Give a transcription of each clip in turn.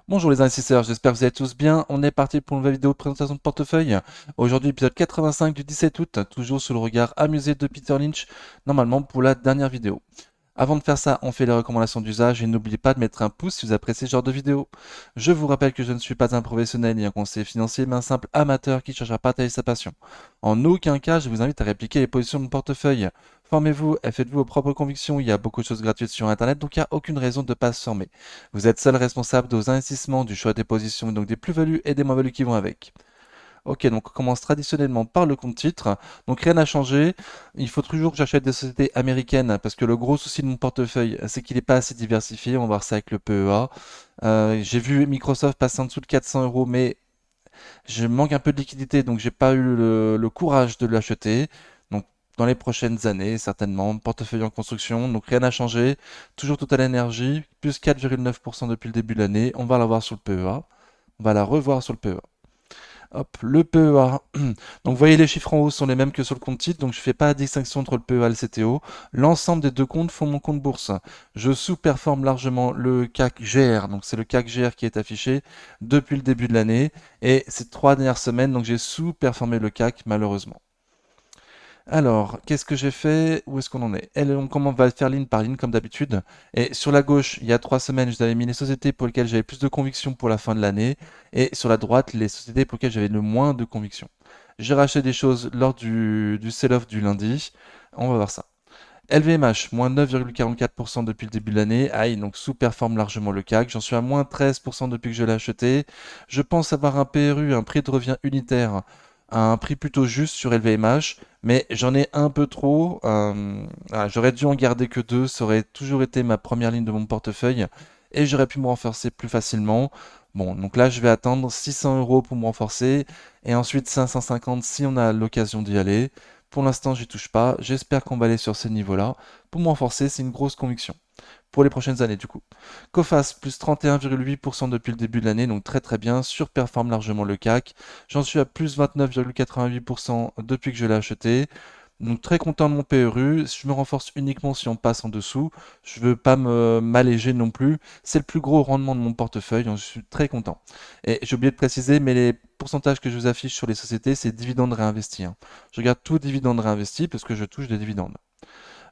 Bonjour les investisseurs, j'espère que vous allez tous bien. On est parti pour une nouvelle vidéo de présentation de portefeuille. Aujourd'hui, épisode 85 du 17 août, toujours sous le regard amusé de Peter Lynch, normalement pour la dernière vidéo. Avant de faire ça, on fait les recommandations d'usage et n'oubliez pas de mettre un pouce si vous appréciez ce genre de vidéo. Je vous rappelle que je ne suis pas un professionnel ni un conseiller financier, mais un simple amateur qui cherche à partager sa passion. En aucun cas, je vous invite à répliquer les positions de mon portefeuille. Formez-vous et faites-vous vos propres convictions, il y a beaucoup de choses gratuites sur Internet, donc il n'y a aucune raison de ne pas se former. Vous êtes seul responsable de vos investissements, du choix des positions, donc des plus-values et des moins-values qui vont avec. Ok, donc on commence traditionnellement par le compte titre. Donc rien n'a changé. Il faut toujours que j'achète des sociétés américaines parce que le gros souci de mon portefeuille, c'est qu'il n'est pas assez diversifié. On va voir ça avec le PEA. J'ai vu Microsoft passer en dessous de 400 euros, mais je manque un peu de liquidité, donc j'ai pas eu le courage de l'acheter. Donc dans les prochaines années, certainement, portefeuille en construction, donc rien n'a changé. Toujours Total Energy, plus 4,9% depuis le début de l'année. On va la voir sur le PEA. On va la revoir sur le PEA. Hop, le PEA. Donc vous voyez les chiffres en haut sont les mêmes que sur le compte titre, donc je ne fais pas la distinction entre le PEA et le CTO. L'ensemble des deux comptes font mon compte bourse. Je sous-performe largement le CAC GR, donc c'est le CAC GR qui est affiché depuis le début de l'année. Et ces 3 dernières semaines, donc j'ai sous-performé le CAC malheureusement. Alors, qu'est-ce que j'ai fait? Où est-ce qu'on en est? On commence, va faire ligne par ligne comme d'habitude. Et sur la gauche, il y a 3 semaines, je vous avais mis les sociétés pour lesquelles j'avais plus de conviction pour la fin de l'année. Et sur la droite, les sociétés pour lesquelles j'avais le moins de conviction. J'ai racheté des choses lors du sell-off du lundi. On va voir ça. LVMH, moins 9,44% depuis le début de l'année. Aïe, donc sous-performe largement le CAC. J'en suis à moins 13% depuis que je l'ai acheté. Je pense avoir un PRU, un prix de revient unitaire, à un prix plutôt juste sur LVMH, mais j'en ai un peu trop. J'aurais dû en garder que deux. Ça aurait toujours été ma première ligne de mon portefeuille et j'aurais pu me renforcer plus facilement. Bon, donc là, je vais attendre 600 euros pour me renforcer et ensuite 550 si on a l'occasion d'y aller. Pour l'instant, j'y touche pas. J'espère qu'on va aller sur ces niveaux-là. Pour me renforcer, c'est une grosse conviction. Pour les prochaines années, du coup. Coface, plus 31,8% depuis le début de l'année, donc très très bien, surperforme largement le CAC. J'en suis à plus 29,88% depuis que je l'ai acheté. Donc très content de mon PRU, je me renforce uniquement si on passe en dessous, je veux pas m'alléger non plus, c'est le plus gros rendement de mon portefeuille, donc je suis très content. Et j'ai oublié de préciser, mais les pourcentages que je vous affiche sur les sociétés, c'est dividendes réinvestis, hein. Je regarde tout dividende réinvesti parce que je touche des dividendes.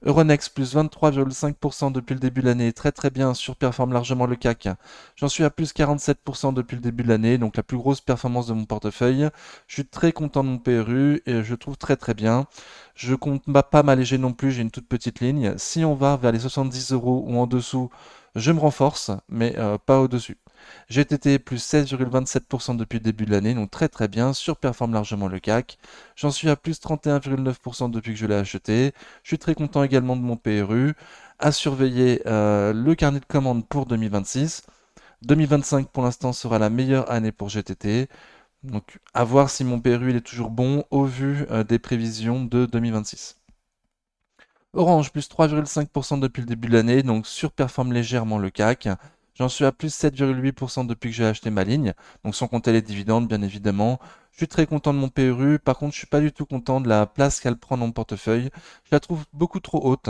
Euronext plus 23,5% depuis le début de l'année, très très bien, surperforme largement le CAC. J'en suis à plus 47% depuis le début de l'année, donc la plus grosse performance de mon portefeuille. Je suis très content de mon PRU et je trouve très très bien. Je compte pas m'alléger non plus, j'ai une toute petite ligne. Si on va vers les 70 euros ou en dessous, je me renforce, mais pas au-dessus. GTT plus 16,27% depuis le début de l'année, donc très très bien, surperforme largement le CAC. J'en suis à plus 31,9% depuis que je l'ai acheté. Je suis très content également de mon PRU. À surveiller le carnet de commandes pour 2026. 2025 pour l'instant sera la meilleure année pour GTT. Donc à voir si mon PRU il est toujours bon au vu des prévisions de 2026. Orange, plus 3,5% depuis le début de l'année, donc surperforme légèrement le CAC. J'en suis à plus 7,8% depuis que j'ai acheté ma ligne, donc sans compter les dividendes bien évidemment. Je suis très content de mon PRU, par contre je suis pas du tout content de la place qu'elle prend dans mon portefeuille. Je la trouve beaucoup trop haute.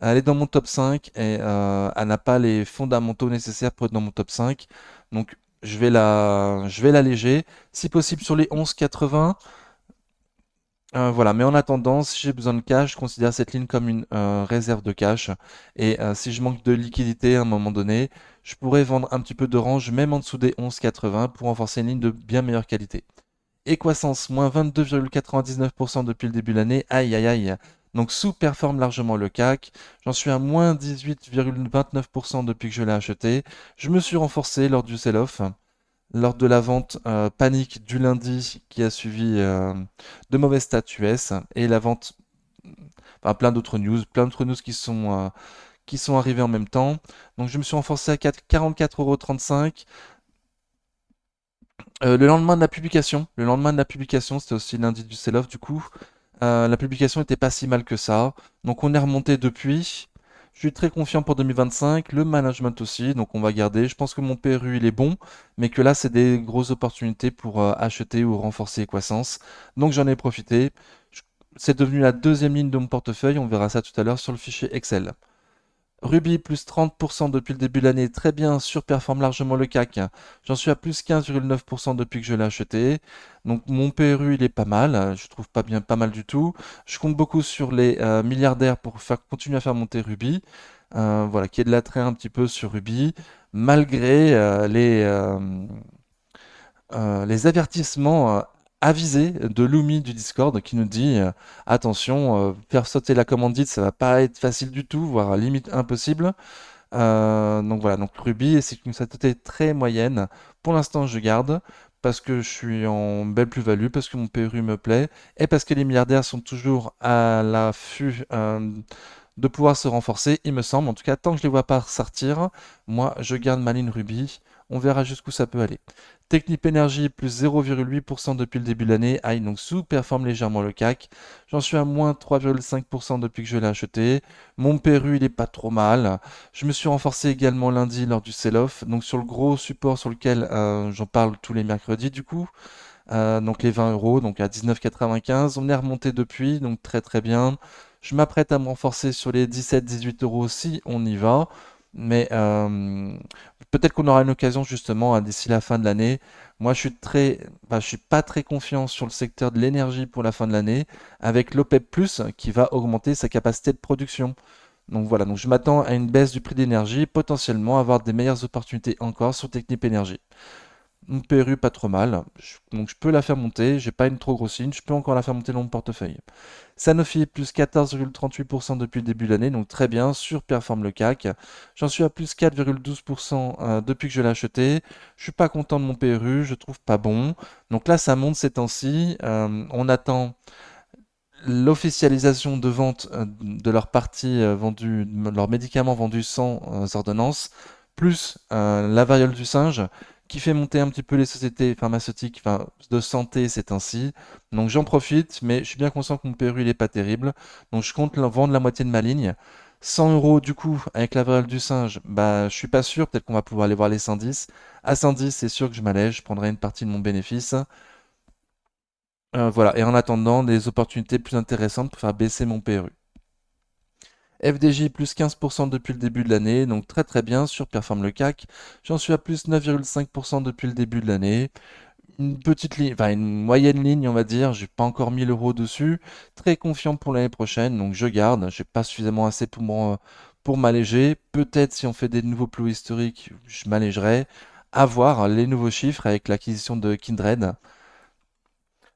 Elle est dans mon top 5 et elle n'a pas les fondamentaux nécessaires pour être dans mon top 5. Donc je vais l'alléger. Si possible sur les 11,80. Voilà, mais en attendant, si j'ai besoin de cash, je considère cette ligne comme une réserve de cash. Et si je manque de liquidité à un moment donné, je pourrais vendre un petit peu d'orange, même en dessous des 11,80 pour renforcer une ligne de bien meilleure qualité. Equasens, moins 22,99% depuis le début de l'année. Aïe, aïe, aïe. Donc sous-performe largement le CAC. J'en suis à moins 18,29% depuis que je l'ai acheté. Je me suis renforcé lors du sell-off lors de la vente panique du lundi qui a suivi de mauvaises stats US et la vente, enfin plein d'autres news qui sont arrivées en même temps. Donc je me suis renforcé à 44,35 €. Le lendemain de la publication, c'était aussi lundi du sell-off du coup. La publication n'était pas si mal que ça. Donc on est remonté depuis. Je suis très confiant pour 2025, le management aussi, donc on va garder. Je pense que mon PRU il est bon, mais que là c'est des grosses opportunités pour acheter ou renforcer Equasens. Donc j'en ai profité. Je- C'est devenu la deuxième ligne de mon portefeuille, on verra ça tout à l'heure sur le fichier Excel. Ruby plus 30% depuis le début de l'année, très bien, surperforme largement le CAC. J'en suis à plus 15,9% depuis que je l'ai acheté. Donc mon PRU il est pas mal, je trouve pas bien, pas mal du tout. Je compte beaucoup sur les milliardaires pour continuer à faire monter Ruby. Voilà, qui est de l'attrait un petit peu sur Ruby, malgré les avertissements avisés de Lumi du Discord qui nous dit attention, faire sauter la commandite, ça va pas être facile du tout, voire à limite impossible. Donc voilà, donc Ruby, c'est une sainteté très moyenne. Pour l'instant, je garde parce que je suis en belle plus-value, parce que mon PRU me plaît et parce que les milliardaires sont toujours à l'affût de pouvoir se renforcer, il me semble. En tout cas, tant que je les vois pas sortir, moi, je garde ma ligne Ruby. On verra jusqu'où ça peut aller. Technip Energy plus 0,8% depuis le début de l'année. Aïe, donc sous-performe légèrement le CAC. J'en suis à moins 3,5% depuis que je l'ai acheté. Mon PRU, il est pas trop mal. Je me suis renforcé également lundi lors du sell-off. Donc sur le gros support sur lequel j'en parle tous les mercredis du coup. Donc les 20 euros, donc à 19,95. On est remonté depuis, donc très très bien. Je m'apprête à me renforcer sur les 17-18 euros si on y va. Mais peut-être qu'on aura une occasion justement d'ici la fin de l'année. Moi, je suis pas très confiant sur le secteur de l'énergie pour la fin de l'année, avec l'OPEP+ qui va augmenter sa capacité de production. Donc voilà, donc je m'attends à une baisse du prix d'énergie, potentiellement avoir des meilleures opportunités encore sur Technip Energy. Une PRU pas trop mal, donc je peux la faire monter, j'ai pas une trop grosse ligne, je peux encore la faire monter dans mon portefeuille. Sanofi plus 14,38% depuis le début de l'année, donc très bien, surperforme le CAC. J'en suis à plus 4,12% depuis que je l'ai acheté. Je suis pas content de mon PRU, je trouve pas bon. Donc là, ça monte ces temps-ci. On attend l'officialisation de vente de leur partie vendue, de leurs médicaments vendus sans ordonnance, plus la variole du singe, qui fait monter un petit peu les sociétés pharmaceutiques, enfin, de santé ces temps-ci. Donc j'en profite, mais je suis bien conscient que mon PRU il est pas terrible. Donc je compte vendre la moitié de ma ligne. 100 euros du coup avec la variole du singe, bah je suis pas sûr, peut-être qu'on va pouvoir aller voir les 110. À 110, c'est sûr que je m'allège, je prendrai une partie de mon bénéfice. Voilà, et en attendant, des opportunités plus intéressantes pour faire baisser mon PRU. FDJ plus 15% depuis le début de l'année, donc très très bien, surperforme le CAC. J'en suis à plus 9,5% depuis le début de l'année. Une petite ligne, enfin une moyenne ligne, on va dire. J'ai pas encore 1000 euros dessus. Très confiant pour l'année prochaine, donc je garde. J'ai pas suffisamment assez pour m'alléger. Peut-être si on fait des nouveaux plots historiques, je m'allégerai. À voir les nouveaux chiffres avec l'acquisition de Kindred.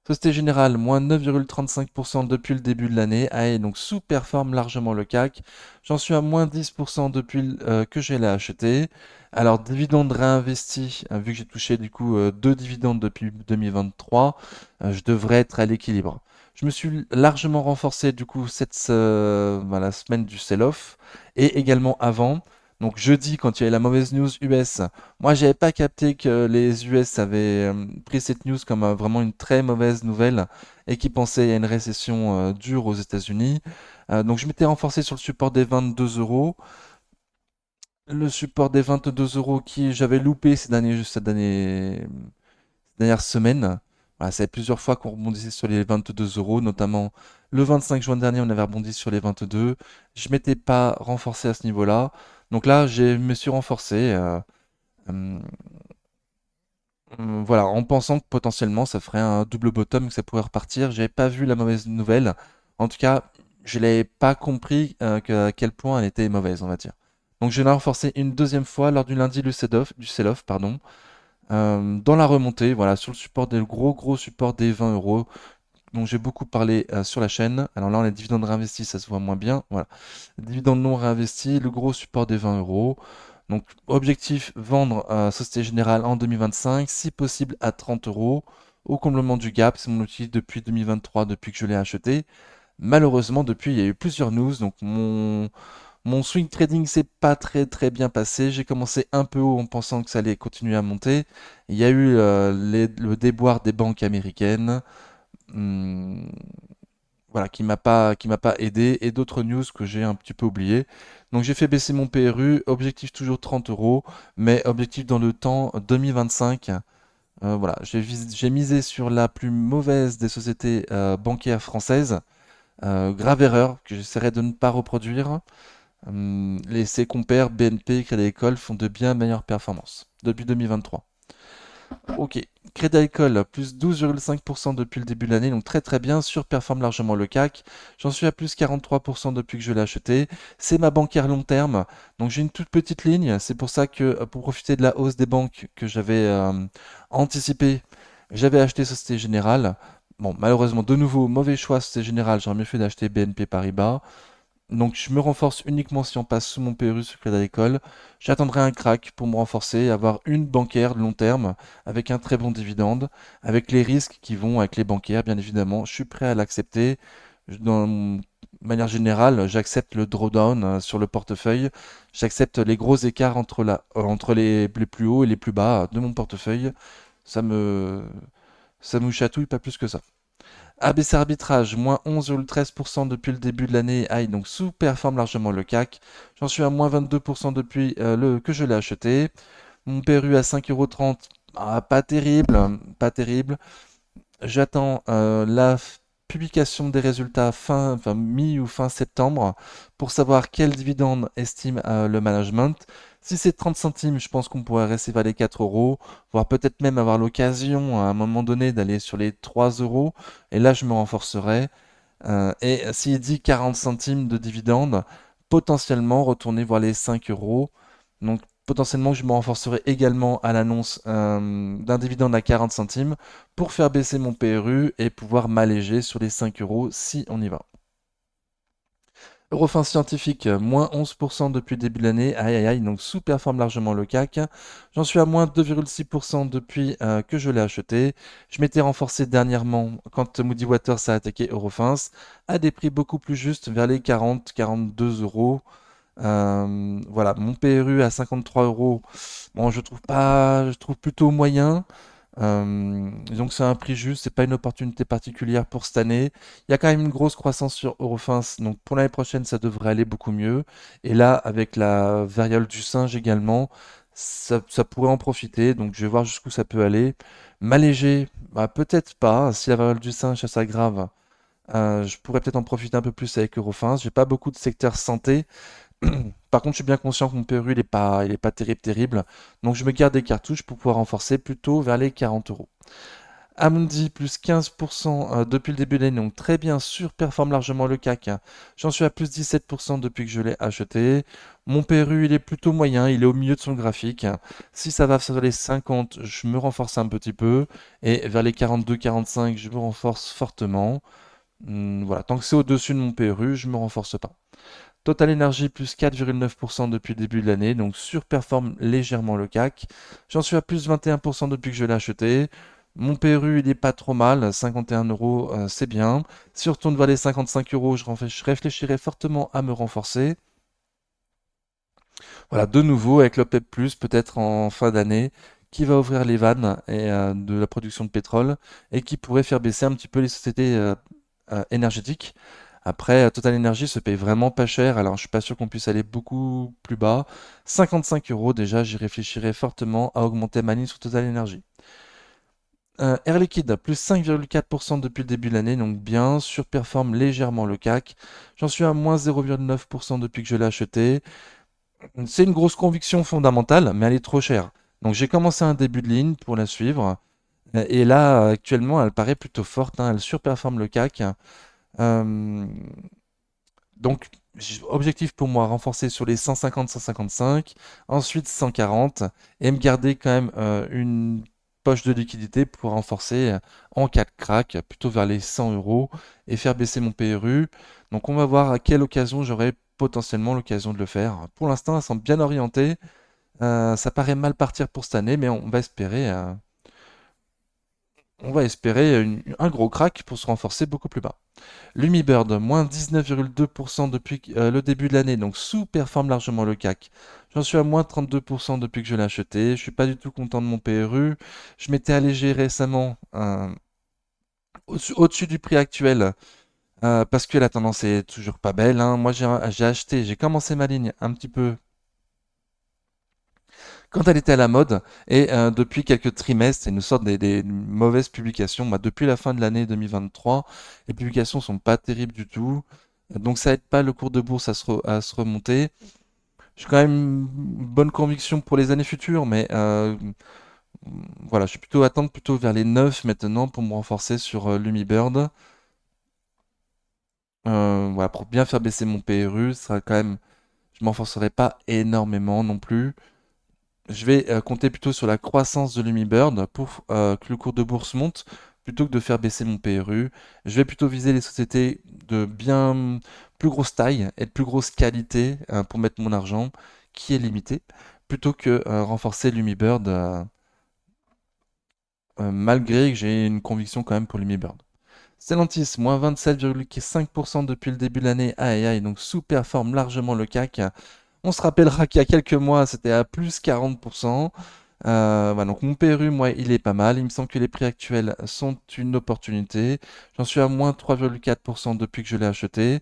Société Générale, moins 9,35% depuis le début de l'année. Ah, donc sous-performe largement le CAC. J'en suis à moins 10% depuis que je l'ai acheté. Alors, dividendes réinvestis, vu que j'ai touché du coup deux dividendes depuis 2023, je devrais être à l'équilibre. Je me suis largement renforcé du coup voilà, semaine du sell-off et également avant. Donc jeudi, quand il y a eu la mauvaise news US, moi j'avais pas capté que les US avaient pris cette news comme vraiment une très mauvaise nouvelle et qu'ils pensaient à une récession dure aux États-Unis. Donc je m'étais renforcé sur le support des 22 euros. Le support des 22 euros qui j'avais loupé ces dernières semaines. Voilà, ça fait plusieurs fois qu'on rebondissait sur les 22 euros, notamment le 25 juin dernier, on avait rebondi sur les 22. Je m'étais pas renforcé à ce niveau-là. Donc là, je me suis renforcé. Euh, voilà, en pensant que potentiellement ça ferait un double bottom, que ça pourrait repartir. J'avais pas vu la mauvaise nouvelle. En tout cas, je l'avais pas compris à quel point elle était mauvaise, on va dire. Donc je l'ai renforcé une deuxième fois lors du lundi du sell-off, pardon, dans la remontée, voilà, sur le support des gros support des 20 euros, dont j'ai beaucoup parlé sur la chaîne. Alors là, on a les dividendes réinvestis, ça se voit moins bien. Voilà, dividendes non réinvestis, le gros support des 20 euros. Donc, objectif, vendre Société Générale en 2025, si possible à 30 euros, au comblement du gap. C'est mon outil depuis 2023, depuis que je l'ai acheté. Malheureusement, depuis, il y a eu plusieurs news, donc mon swing trading s'est pas très très bien passé. J'ai commencé un peu haut en pensant que ça allait continuer à monter. Il y a eu le déboire des banques américaines. Hum, voilà, qui m'a pas aidé, et d'autres news que j'ai un petit peu oublié. Donc j'ai fait baisser mon PRU, objectif toujours 30 euros, mais objectif dans le temps 2025. Voilà, j'ai misé sur la plus mauvaise des sociétés bancaires françaises. Grave erreur que j'essaierai de ne pas reproduire. Ses compères BNP et Crédit Agricole font de bien meilleures performances depuis 2023. Ok, Crédit Agricole, plus 12,5% depuis le début de l'année, donc très très bien, surperforme largement le CAC. J'en suis à plus 43% depuis que je l'ai acheté. C'est ma bancaire long terme, donc j'ai une toute petite ligne. C'est pour ça que pour profiter de la hausse des banques que j'avais anticipé, j'avais acheté Société Générale. Bon, malheureusement, de nouveau, mauvais choix Société Générale, j'aurais mieux fait d'acheter BNP Paribas. Donc je me renforce uniquement si on passe sous mon PRU sur Crédit Agricole. J'attendrai un crack pour me renforcer, avoir une bancaire de long terme avec un très bon dividende, avec les risques qui vont avec les bancaires, bien évidemment. Je suis prêt à l'accepter. De manière générale, j'accepte le drawdown sur le portefeuille. J'accepte les gros écarts entre les plus hauts et les plus bas de mon portefeuille. Ça me, ça me chatouille pas plus que ça. ABC Arbitrage, moins 11,13% depuis le début de l'année. Aïe, donc sous-performe largement le CAC. J'en suis à moins 22% depuis que je l'ai acheté. Mon PRU à 5,30 €. Ah, pas terrible, pas terrible. J'attends la publication des résultats enfin, mi ou fin septembre pour savoir quel dividende estime le management. Si c'est 30 centimes, je pense qu'on pourrait rester vers les 4 euros, voire peut-être même avoir l'occasion à un moment donné d'aller sur les 3 euros. Et là, je me renforcerai. Et s'il dit 40 centimes de dividende, potentiellement retourner voir les 5 euros. Donc potentiellement, je me renforcerai également à l'annonce d'un dividende à 40 centimes pour faire baisser mon PRU et pouvoir m'alléger sur les 5 euros si on y va. Eurofin Scientifique, moins 11% depuis le début de l'année. Aïe aïe aïe, donc sous-performe largement le CAC. J'en suis à moins 2,6% depuis que je l'ai acheté. Je m'étais renforcé dernièrement quand Moody Waters a attaqué Eurofins à des prix beaucoup plus justes, vers les 40-42 euros. Voilà, mon PRU à 53 euros. Bon, je trouve pas, je trouve plutôt moyen. Donc c'est un prix juste, c'est pas une opportunité particulière pour cette année. Il y a quand même une grosse croissance sur Eurofins, donc pour l'année prochaine ça devrait aller beaucoup mieux. Et là, avec la variole du singe également, ça pourrait en profiter, donc je vais voir jusqu'où ça peut aller. M'alléger, bah, peut-être pas, si la variole du singe ça s'aggrave. Je pourrais peut-être en profiter un peu plus avec Eurofins. J'ai pas beaucoup de secteur santé. Par contre, je suis bien conscient que mon PRU il est pas terrible, terrible. Donc je me garde des cartouches pour pouvoir renforcer plutôt vers les 40 euros. Amundi, plus 15% depuis le début de l'année, donc très bien, surperforme largement le CAC. J'en suis à plus 17% depuis que je l'ai acheté. Mon PRU, il est plutôt moyen, il est au milieu de son graphique. Si ça va sur les 50, je me renforce un petit peu. Et vers les 42-45, je me renforce fortement. Voilà, tant que c'est au-dessus de mon PRU, je me renforce pas. Total Energy plus 4,9% depuis le début de l'année, donc surperforme légèrement le CAC. J'en suis à plus 21% depuis que je l'ai acheté. Mon PRU, il est pas trop mal, 51 euros, c'est bien. Si on retourne vers les 55 euros, je réfléchirai fortement à me renforcer. Voilà, de nouveau avec l'OPEP+, peut-être en fin d'année, qui va ouvrir les vannes de la production de pétrole et qui pourrait faire baisser un petit peu les sociétés énergétiques. Après, Total Energy se paye vraiment pas cher, alors je suis pas sûr qu'on puisse aller beaucoup plus bas. 55 euros déjà, j'y réfléchirais fortement à augmenter ma ligne sur Total Energy. Air Liquide, plus 5,4% depuis le début de l'année, donc bien, surperforme légèrement le CAC. J'en suis à moins 0,9% depuis que je l'ai acheté. C'est une grosse conviction fondamentale, mais elle est trop chère. Donc j'ai commencé un début de ligne pour la suivre. Et là, actuellement, elle paraît plutôt forte, hein, elle surperforme le CAC. Euh, donc, objectif pour moi, renforcer sur les 150-155, ensuite 140, et me garder quand même une poche de liquidité pour renforcer en cas de crack, plutôt vers les 100 euros, et faire baisser mon PRU. Donc on va voir à quelle occasion j'aurai potentiellement l'occasion de le faire. Pour l'instant, elles sont bien orientées. Ça paraît mal partir pour cette année, mais on va espérer un gros crack pour se renforcer beaucoup plus bas. Lumibird, moins 19,2% depuis le début de l'année, donc sous-performe largement le CAC. J'en suis à moins 32% depuis que je l'ai acheté. Je suis pas du tout content de mon PRU. Je m'étais allégé récemment au-dessus du prix actuel parce que la tendance est toujours pas belle, hein. Moi, j'ai commencé ma ligne un petit peu quand elle était à la mode et depuis quelques trimestres, il nous sortent des mauvaises publications. Moi, depuis la fin de l'année 2023, les publications sont pas terribles du tout. Donc ça aide pas le cours de bourse à se remonter. J'ai quand même une bonne conviction pour les années futures, mais voilà, je suis plutôt attendre plutôt vers les 9 maintenant pour me renforcer sur Lumibird. Voilà, pour bien faire baisser mon PRU, ça sera quand même, je m'enforcerai pas énormément non plus. Je vais compter plutôt sur la croissance de Lumibird pour que le cours de bourse monte plutôt que de faire baisser mon PRU. Je vais plutôt viser les sociétés de bien plus grosse taille et de plus grosse qualité pour mettre mon argent qui est limité plutôt que renforcer Lumibird malgré que j'ai une conviction quand même pour Lumibird. Stellantis, moins 27,5% depuis le début de l'année. Aïe aïe, donc sous-performe largement le CAC. On se rappellera qu'il y a quelques mois, c'était à plus 40%. Voilà, donc mon PRU, moi, il est pas mal. Il me semble que les prix actuels sont une opportunité. J'en suis à moins 3,4% depuis que je l'ai acheté.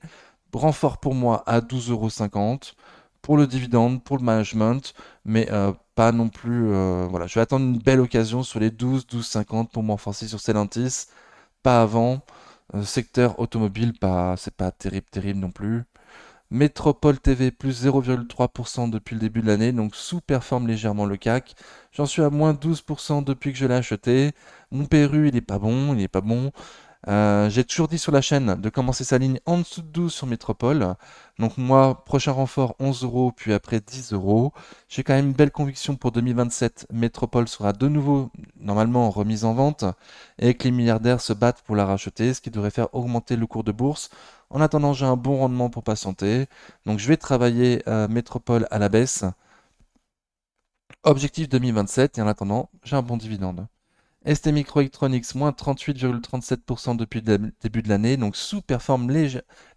Renfort pour moi à 12,50 € pour le dividende, pour le management, mais pas non plus. Voilà, je vais attendre une belle occasion sur les 12,50 pour m'enfoncer sur Stellantis. Pas avant. Secteur automobile, pas, c'est pas terrible, terrible non plus. Métropole TV plus 0,3% depuis le début de l'année, donc sous-performe légèrement le CAC. J'en suis à moins 12% depuis que je l'ai acheté. Mon PRU, il est pas bon, il est pas bon. J'ai toujours dit sur la chaîne de commencer sa ligne en dessous de 12 sur Métropole. Donc moi, prochain renfort 11 €, puis après 10 €. J'ai quand même une belle conviction pour 2027. Métropole sera de nouveau normalement remise en vente et que les milliardaires se battent pour la racheter, ce qui devrait faire augmenter le cours de bourse. En attendant, j'ai un bon rendement pour patienter. Donc je vais travailler Métropole à la baisse. Objectif 2027 et en attendant, j'ai un bon dividende. ST Microelectronics, moins 38,37% depuis le début de l'année, donc sous-performe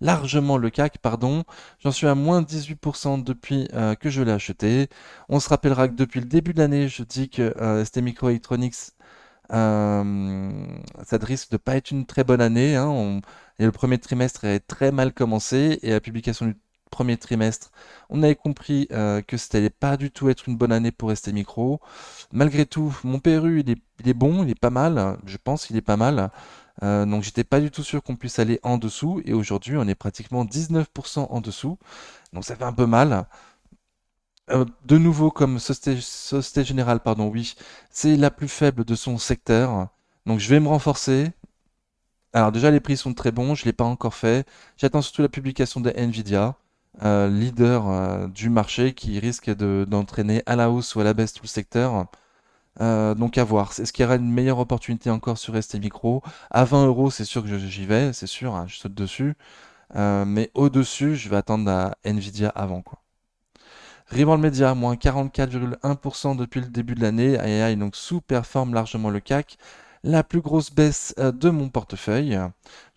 largement le CAC, pardon. J'en suis à moins 18% depuis que je l'ai acheté. On se rappellera que depuis le début de l'année, je dis que ST Microelectronics, ça risque de pas être une très bonne année, hein. Et le premier trimestre est très mal commencé et la publication du premier trimestre, on avait compris que ça n'allait pas du tout être une bonne année pour ST Micro. Malgré tout, mon PRU, il est bon, il est pas mal. Je pense qu'il est pas mal. Donc j'étais pas du tout sûr qu'on puisse aller en dessous. Et aujourd'hui, on est pratiquement 19% en dessous. Donc ça fait un peu mal. De nouveau, comme Société Générale, pardon, oui, c'est la plus faible de son secteur. Donc je vais me renforcer. Alors déjà, les prix sont très bons, je ne l'ai pas encore fait. J'attends surtout la publication de Nvidia, leader du marché qui risque d'entraîner à la hausse ou à la baisse tout le secteur. Donc à voir. Est-ce qu'il y aura une meilleure opportunité encore sur ST Micro? À 20 €, c'est sûr que j'y vais, c'est sûr, hein, je saute dessus. Mais au-dessus, je vais attendre à Nvidia avant, quoi. Riband Media, moins 44,1% depuis le début de l'année. Aïe, aïe, aïe, donc sous-performe largement le CAC. La plus grosse baisse de mon portefeuille.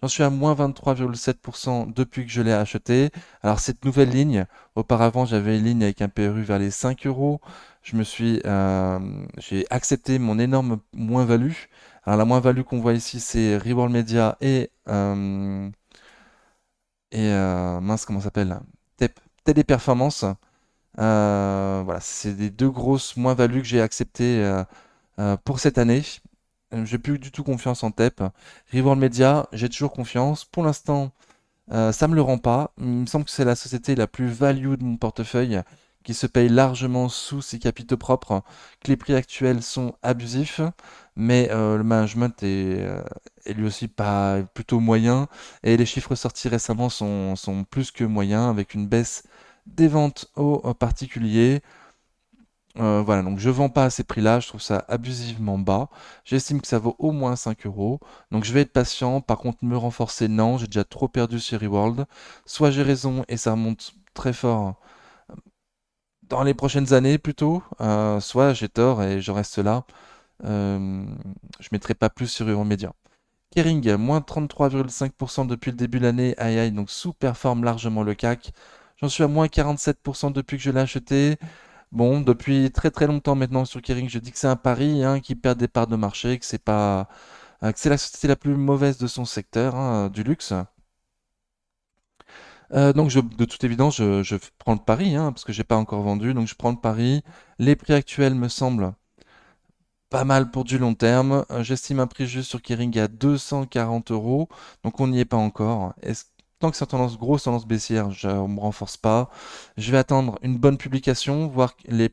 J'en suis à moins 23,7% depuis que je l'ai acheté. Alors cette nouvelle ligne, auparavant j'avais une ligne avec un PRU vers les 5 €. J'ai accepté mon énorme moins-value. Alors la moins-value qu'on voit ici, c'est Reworld Media et mince, comment ça s'appelle? Téléperformance. Voilà, c'est les deux grosses moins-values que j'ai acceptées pour cette année. J'ai plus du tout confiance en TEP. Reworld Media, j'ai toujours confiance. Pour l'instant, ça me le rend pas. Il me semble que c'est la société la plus value de mon portefeuille, qui se paye largement sous ses capitaux propres, que les prix actuels sont abusifs, mais le management est lui aussi pas plutôt moyen, et les chiffres sortis récemment sont plus que moyens, avec une baisse des ventes aux particuliers. Voilà, donc je vends pas à ces prix-là, je trouve ça abusivement bas. J'estime que ça vaut au moins 5 €. Donc je vais être patient. Par contre, me renforcer, non, j'ai déjà trop perdu sur Reworld. Soit j'ai raison et ça remonte très fort dans les prochaines années plutôt, soit j'ai tort et je reste là. Euh, je mettrai pas plus sur Reworld Media. Kering, moins 33,5% depuis le début de l'année. Aïe aïe, donc sous-performe largement le CAC. J'en suis à moins 47% depuis que je l'ai acheté. Bon, depuis très très longtemps maintenant sur Kering, je dis que c'est un pari, hein, qui perd des parts de marché, que c'est pas, que c'est la société la plus mauvaise de son secteur, hein, du luxe. Donc de toute évidence, je prends le pari, hein, parce que j'ai pas encore vendu, donc je prends le pari. Les prix actuels me semblent pas mal pour du long terme. J'estime un prix juste sur Kering à 240 €, donc on n'y est pas encore. tant que c'est en tendance grosse, tendance baissière, on me renforce pas. Je vais attendre une bonne publication, voir que les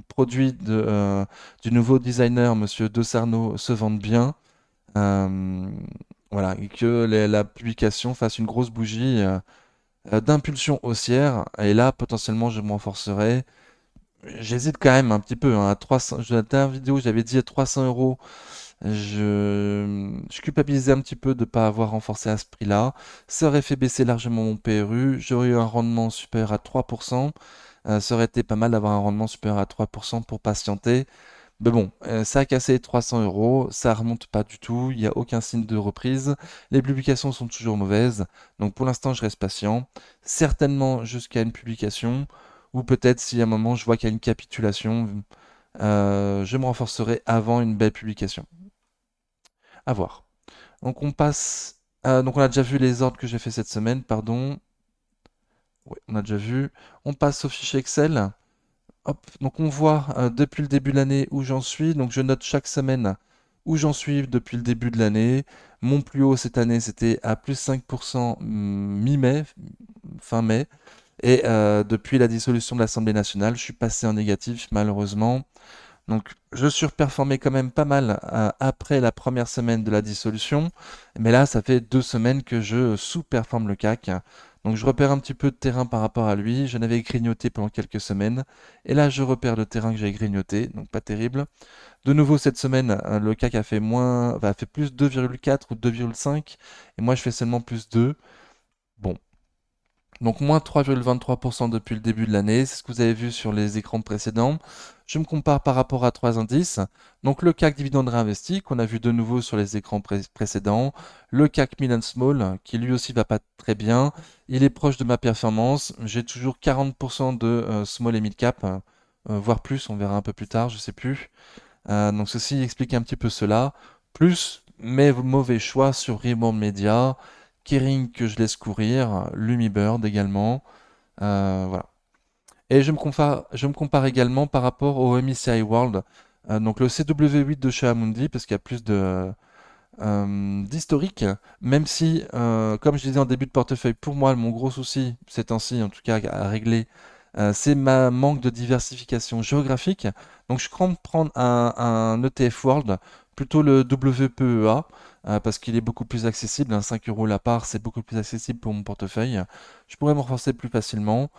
produits du nouveau designer, Monsieur De Sarno, se vendent bien. Euh, voilà, et que la publication fasse une grosse bougie d'impulsion haussière. Et là, potentiellement, je me renforcerai. J'hésite quand même un petit peu, hein, à 300. La dernière vidéo, j'avais dit à 300 euros. Je culpabilisais un petit peu de ne pas avoir renforcé à ce prix-là. Ça aurait fait baisser largement mon PRU. J'aurais eu un rendement supérieur à 3%. Ça aurait été pas mal d'avoir un rendement supérieur à 3% pour patienter. Mais bon, ça a cassé les 300 euros. Ça remonte pas du tout. Il n'y a aucun signe de reprise. Les publications sont toujours mauvaises. Donc pour l'instant, je reste patient. Certainement jusqu'à une publication. Ou peut-être si à un moment je vois qu'il y a une capitulation, je me renforcerai avant une belle publication. À voir. Donc on passe. Donc on a déjà vu les ordres que j'ai fait cette semaine, pardon. Ouais, on a déjà vu. On passe au fichier Excel. Hop, donc on voit depuis le début de l'année où j'en suis. Donc je note chaque semaine où j'en suis depuis le début de l'année. Mon plus haut cette année, c'était à plus 5% mi-mai, fin mai. Et depuis la dissolution de l'Assemblée nationale, je suis passé en négatif, malheureusement. Donc, je surperformais quand même pas mal après la première semaine de la dissolution. Mais là, ça fait 2 semaines que je sous-performe le CAC. Donc, je repère un petit peu de terrain par rapport à lui. Je n'avais grignoté pendant quelques semaines. Et là, je repère le terrain que j'avais grignoté. Donc, pas terrible. De nouveau, cette semaine, le CAC a fait a fait plus 2,4 ou 2,5. Et moi, je fais seulement plus 2. Bon, donc moins 3,23% depuis le début de l'année, c'est ce que vous avez vu sur les écrans précédents. Je me compare par rapport à trois indices. Donc le CAC dividende réinvesti, qu'on a vu de nouveau sur les écrans précédents. Le CAC Mid and Small, qui lui aussi va pas très bien. Il est proche de ma performance. J'ai toujours 40% de Small et Mid Cap, voire plus, on verra un peu plus tard, je sais plus. Donc ceci explique un petit peu cela. Plus mes mauvais choix sur Rebound Media, Kering que je laisse courir, Lumibird également. Voilà. Et je me compare également par rapport au MSCI World, donc le CW8 de chez Amundi, parce qu'il y a plus d'historique, même si, comme je disais en début de portefeuille, pour moi, mon gros souci, ces temps-ci, en tout cas à régler, c'est ma manque de diversification géographique. Donc je compte prendre un ETF World, plutôt le WPEA, parce qu'il est beaucoup plus accessible, 5 euros la part, c'est beaucoup plus accessible pour mon portefeuille. Je pourrais me renforcer plus facilement.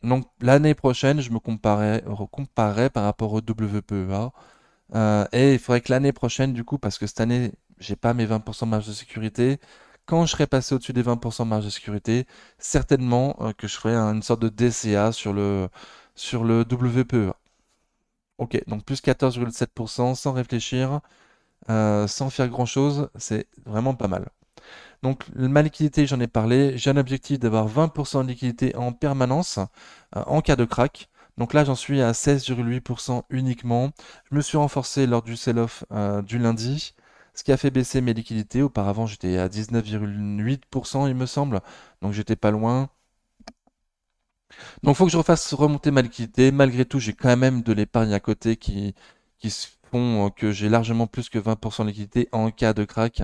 Donc l'année prochaine, je me comparerai par rapport au WPEA. Et il faudrait que l'année prochaine, du coup, parce que cette année, j'ai pas mes 20% de marge de sécurité. Quand je serai passé au-dessus des 20% de marge de sécurité, certainement que je ferai une sorte de DCA sur le WPEA. Ok, donc plus 14,7% sans réfléchir, sans faire grand-chose, c'est vraiment pas mal. Donc ma liquidité, j'en ai parlé. J'ai un objectif d'avoir 20% de liquidité en permanence en cas de crack. Donc là, j'en suis à 16,8% uniquement. Je me suis renforcé lors du sell-off du lundi, ce qui a fait baisser mes liquidités. Auparavant, j'étais à 19,8%, il me semble. Donc j'étais pas loin. Donc il faut que je refasse remonter ma liquidité. Malgré tout, j'ai quand même de l'épargne à côté qui se font que j'ai largement plus que 20% de liquidité en cas de crack.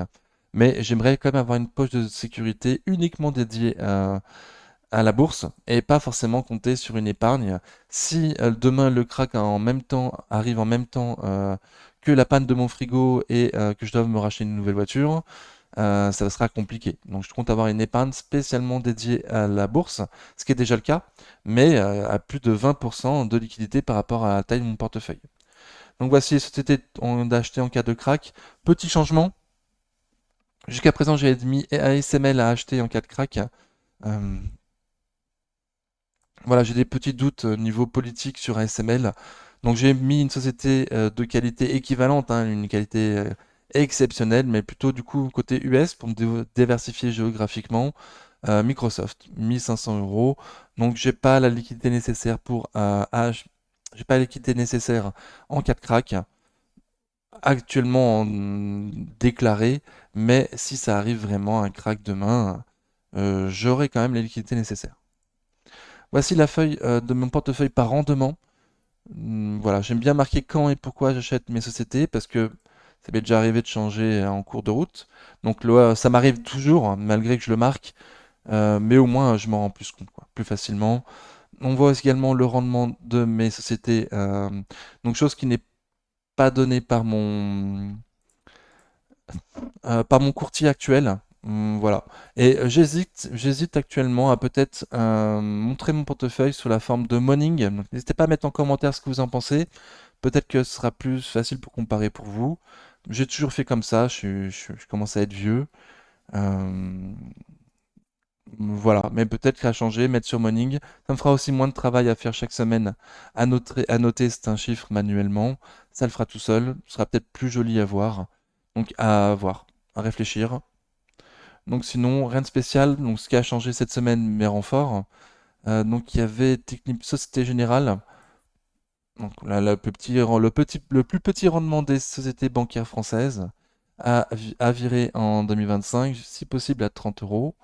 Mais j'aimerais quand même avoir une poche de sécurité uniquement dédiée à la bourse et pas forcément compter sur une épargne. Si demain le crack arrive en même temps que la panne de mon frigo et que je dois me racheter une nouvelle voiture, ça sera compliqué. Donc je compte avoir une épargne spécialement dédiée à la bourse, ce qui est déjà le cas, mais à plus de 20% de liquidité par rapport à la taille de mon portefeuille. Donc voici les sociétés d'acheter en cas de crack. Petit changement. Jusqu'à présent, j'ai mis ASML à acheter en cas de crack. Euh, voilà, j'ai des petits doutes niveau politique sur ASML. Donc j'ai mis une société de qualité équivalente, hein, une qualité exceptionnelle, mais plutôt du coup côté US pour me diversifier géographiquement. Microsoft, 1500 euros. Donc j'ai pas la liquidité nécessaire j'ai pas la liquidité nécessaire en cas de crack, actuellement déclaré, mais si ça arrive vraiment un crack demain, j'aurai quand même les liquidités nécessaires. Voici la feuille de mon portefeuille par rendement. Voilà, j'aime bien marquer quand et pourquoi j'achète mes sociétés parce que ça m'est déjà arrivé de changer en cours de route. Donc ça m'arrive toujours, hein, malgré que je le marque. mais au moins je m'en rends plus compte, quoi, plus facilement. On voit également le rendement de mes sociétés, donc chose qui n'est pas donnée par mon courtier actuel. Voilà. Et j'hésite actuellement à peut-être montrer mon portefeuille sous la forme de Morning. Donc, n'hésitez pas à mettre en commentaire ce que vous en pensez. Peut-être que ce sera plus facile pour comparer pour vous. J'ai toujours fait comme ça, je commence à être vieux. Euh, voilà, mais peut-être qu'à changer, mettre sur Morning. Ça me fera aussi moins de travail à faire chaque semaine, à noter c'est un chiffre manuellement. Ça le fera tout seul, ce sera peut-être plus joli à voir. Donc à voir, à réfléchir. Donc sinon, rien de spécial. Donc ce qui a changé cette semaine, mes renforts. Donc il y avait Technip Société Générale. Donc là, le plus petit rendement des sociétés bancaires françaises a viré en 2025, si possible à 30 euros.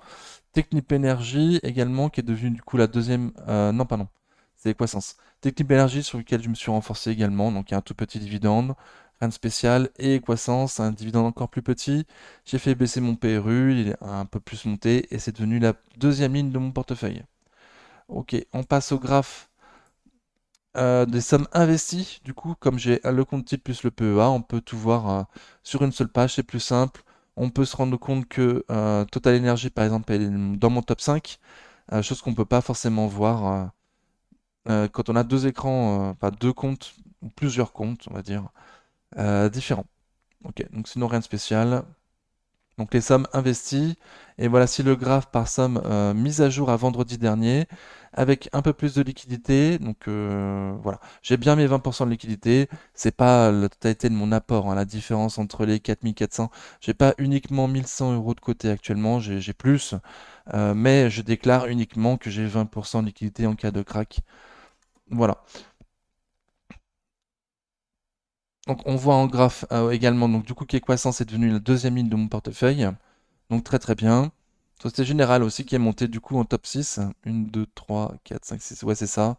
Technip Energy également, qui est devenue du coup la deuxième. Non, pardon, c'est Equasens. Technip Energy sur lequel je me suis renforcé également, donc il y a un tout petit dividende, rien de spécial. Et Equasens, un dividende encore plus petit. J'ai fait baisser mon PRU, il est un peu plus monté et c'est devenu la deuxième ligne de mon portefeuille. Ok, on passe au graphe des sommes investies. Du coup, comme j'ai le compte type plus le PEA, on peut tout voir sur une seule page, c'est plus simple. On peut se rendre compte que Total Energy, par exemple, est dans mon top 5, chose qu'on ne peut pas forcément voir quand on a deux écrans, enfin deux comptes, ou plusieurs comptes, on va dire, différents. Ok, donc sinon rien de spécial. Donc les sommes investies, et voilà si le graphe par somme mise à jour à vendredi dernier, avec un peu plus de liquidité. Donc voilà, j'ai bien mes 20% de liquidité, c'est pas la totalité de mon apport, hein, la différence entre les 4400. J'ai pas uniquement 1100 euros de côté actuellement, j'ai plus, mais je déclare uniquement que j'ai 20% de liquidité en cas de crack. Voilà. Donc on voit en graphe également, donc du coup Kekwasens est devenu la deuxième ligne de mon portefeuille. Donc très très bien. Société Générale aussi qui est montée du coup en top 6. 1, 2, 3, 4, 5, 6. Ouais, c'est ça.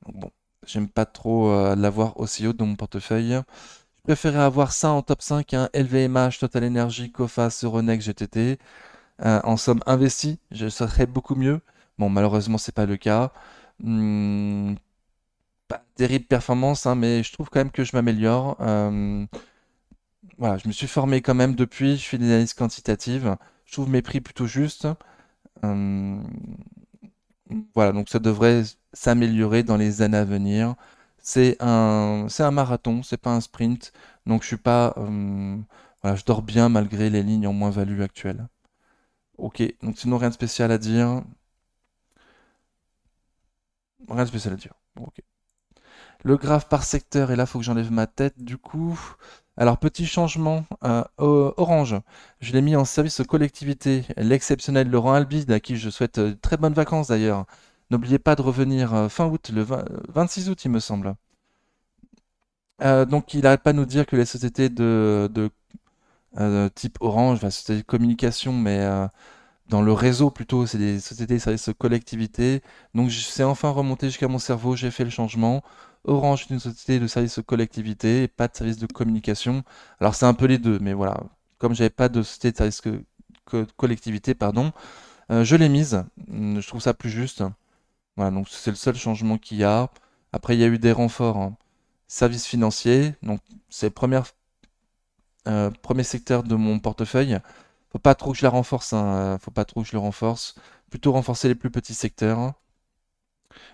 Donc bon, j'aime pas trop l'avoir aussi haut dans mon portefeuille. Je préférais avoir ça en top 5, hein, LVMH, Total Energy, Coface, Euronext, GTT. En somme investie, je serais beaucoup mieux. Bon, malheureusement, c'est pas le cas. Hmm, pas terrible performance, hein, mais je trouve quand même que je m'améliore. Voilà, je me suis formé quand même depuis, je fais des analyses quantitatives. Je trouve mes prix plutôt justes. Euh, voilà, donc ça devrait s'améliorer dans les années à venir. C'est un marathon, c'est pas un sprint. Donc je suis pas, voilà, je dors bien malgré les lignes en moins-value actuelles. Ok, donc sinon rien de spécial à dire. Rien de spécial à dire. Bon, ok. Le graphe par secteur, et là, il faut que j'enlève ma tête du coup. Alors, petit changement, Orange, je l'ai mis en service aux collectivités. L'exceptionnel Laurent Albide, à qui je souhaite très bonnes vacances d'ailleurs. N'oubliez pas de revenir fin août, 26 août, il me semble. Donc, il n'arrête pas de nous dire que les sociétés de type Orange, enfin, sociétés de communication, mais dans le réseau plutôt, c'est des sociétés de services collectivités. Donc c'est enfin remonté jusqu'à mon cerveau, j'ai fait le changement. Orange est une société de services collectivités et pas de service de communication. Alors c'est un peu les deux, mais voilà. Comme j'avais pas de société de services collectivité, pardon, je l'ai mise. Je trouve ça plus juste. Voilà, donc c'est le seul changement qu'il y a. Après, il y a eu des renforts, hein. Services financiers, donc c'est le premier secteur de mon portefeuille. Faut pas trop que je la renforce, hein, faut pas trop que je le renforce. Plutôt renforcer les plus petits secteurs.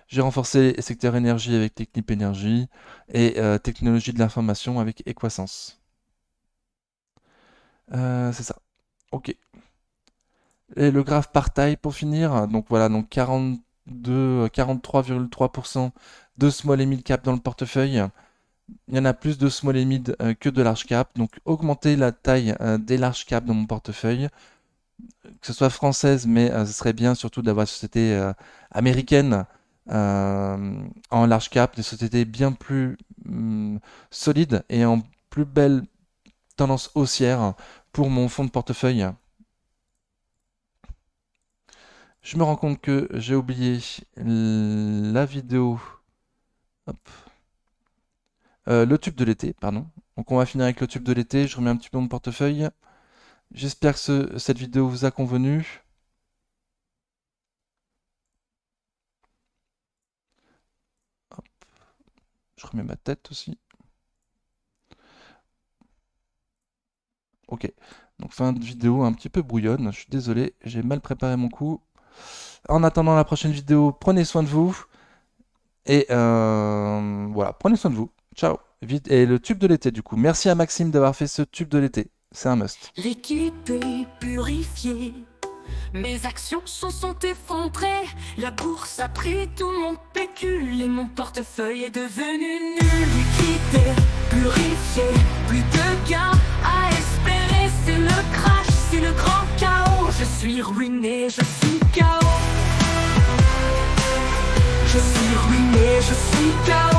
J'ai renforcé les secteurs énergie avec Technip Énergie et technologie de l'information avec Equasens. C'est ça. Ok. Et le graphe par taille pour finir. Donc voilà, donc 42, 43,3% de small et mid cap dans le portefeuille. Il y en a plus de small et mid que de large cap. Donc augmenter la taille des large cap dans mon portefeuille, que ce soit française, mais ce serait bien surtout d'avoir une société américaine en large cap, des sociétés bien plus solides et en plus belle tendance haussière pour mon fonds de portefeuille. Je me rends compte que j'ai oublié la vidéo, hop, le tube de l'été, pardon. Donc on va finir avec le tube de l'été, je remets un petit peu mon portefeuille. J'espère que cette vidéo vous a convenu. Je remets ma tête aussi. Ok, donc fin de vidéo un petit peu brouillonne, je suis désolé, j'ai mal préparé mon coup. En attendant la prochaine vidéo, prenez soin de vous. Et voilà, prenez soin de vous. Ciao. Vite. Et le tube de l'été, du coup. Merci à Maxime d'avoir fait ce tube de l'été. C'est un must. L'équipe est purifiée, mes actions se sont effondrées. La bourse a pris tout mon pécule et mon portefeuille est devenu nul. L'équipe est purifiée, plus de gains à espérer. C'est le crash, c'est le grand chaos. Je suis ruiné, je suis KO. Je suis ruiné, je suis KO.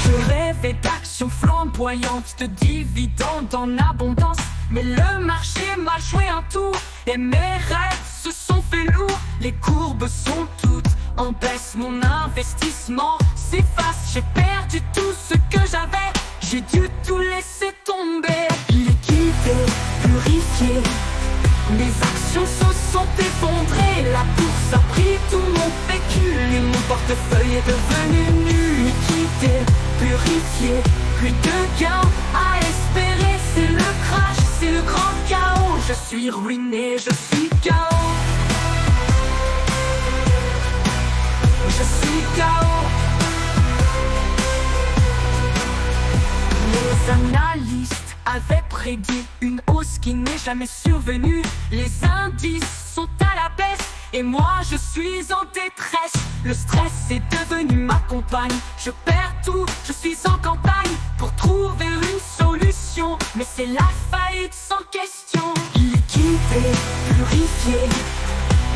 Je rêvais d'actions flamboyantes, de dividendes en abondance. Mais le marché m'a joué un tour et mes rêves se sont fait lourds. Les courbes sont toutes en baisse, mon investissement s'efface. J'ai perdu tout ce que j'avais, j'ai dû tout laisser tomber. L'équipe est purifiée, mes actions se sont effondrées. La bourse a pris tout mon pécule et mon portefeuille est devenu nul. L'équipe est purifiée, plus de gains à espérer. C'est le crash, c'est le grand chaos. Je suis ruiné, je suis KO. Je suis KO. Les analystes avaient prédit une hausse qui n'est jamais survenue. Les indices sont à la baisse et moi je suis en détresse. Le stress est devenu ma compagne. Je perds tout, je suis en campagne pour trouver une solution. Mais c'est la faillite sans question. L'équipe est purifiée,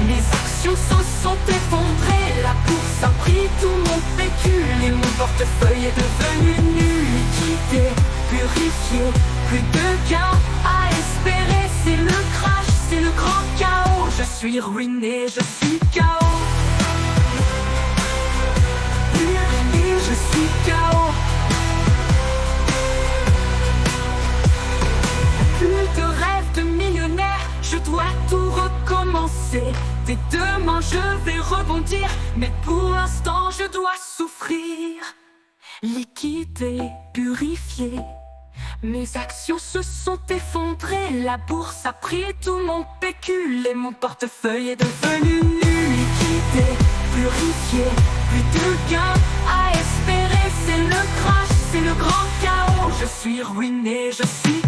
mes actions se sont effondrées. La bourse a pris tout mon pécule et mon portefeuille est devenu nul. L'équipe est purifiée, plus de gains à espérer. C'est le crash, c'est le grand chaos. Je suis ruiné, je suis KO. Et je suis KO. Plus de rêve de millionnaire, je dois tout recommencer. Dès demain je vais rebondir, mais pour l'instant je dois souffrir. L'équipe est purifiée, mes actions se sont effondrées. La bourse a pris tout mon pécule et mon portefeuille est devenu nul. L'équipe est purifiée, plus de gains à espérer. C'est le crash, c'est le grand chaos. Je suis ruiné, je suis